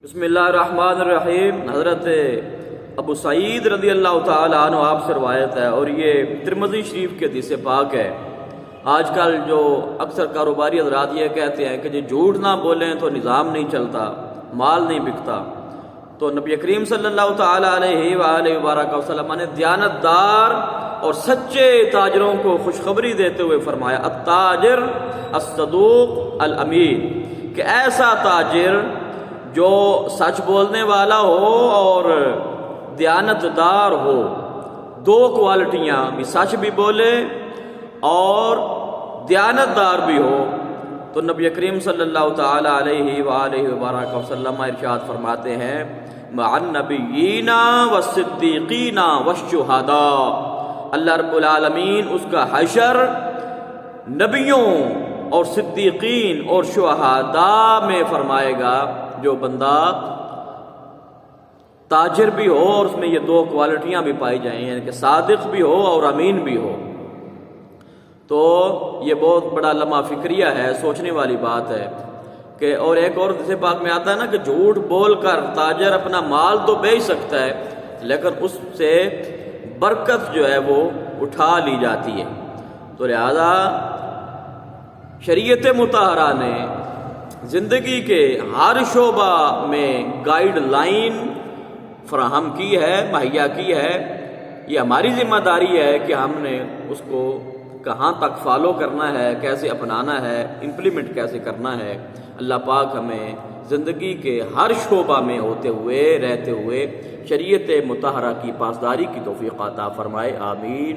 بسم اللہ الرحمن الرحیم۔ حضرت ابو سعید رضی اللہ تعالیٰ عنہ آپ سے روایت ہے، اور یہ ترمذی شریف کے حدیث پاک ہے۔ آج کل جو اکثر کاروباری حضرات یہ کہتے ہیں کہ جی جھوٹ نہ بولیں تو نظام نہیں چلتا، مال نہیں بکتا، تو نبی کریم صلی اللہ تعالیٰ علیہ وآلہ وبارک وسلم نے دیانتدار اور سچے تاجروں کو خوشخبری دیتے ہوئے فرمایا التاجر الصدوق الامین، کہ ایسا تاجر جو سچ بولنے والا ہو اور دیانتدار ہو، دو کوالٹیاں بھی، سچ بھی بولے اور دیانتدار بھی ہو، تو نبی کریم صلی اللہ تعالیٰ علیہ وآلہ وبارک وسلم ارشاد فرماتے ہیں مع النبیین والصدیقین والشہداء، اللہ رب العالمین اس کا حشر نبیوں اور صدیقین اور شہداء میں فرمائے گا۔ جو بندہ تاجر بھی ہو اور اس میں یہ دو کوالٹیاں بھی پائی جائیں، یعنی کہ صادق بھی ہو اور امین بھی ہو، تو یہ بہت بڑا لمحہ فکریہ ہے، سوچنے والی بات ہے کہ اور ایک اور حدیث پاک میں آتا ہے نا کہ جھوٹ بول کر تاجر اپنا مال تو بیچ سکتا ہے لیکن اس سے برکت جو ہے وہ اٹھا لی جاتی ہے۔ تو لہذا شریعت مطہرہ نے زندگی کے ہر شعبہ میں گائیڈ لائن فراہم کی ہے، مہیا کی ہے۔ یہ ہماری ذمہ داری ہے کہ ہم نے اس کو کہاں تک فالو کرنا ہے، کیسے اپنانا ہے، امپلیمنٹ کیسے کرنا ہے۔ اللہ پاک ہمیں زندگی کے ہر شعبہ میں ہوتے ہوئے رہتے ہوئے شریعت مطہرہ کی پاسداری کی توفیق عطا فرمائے، آمین۔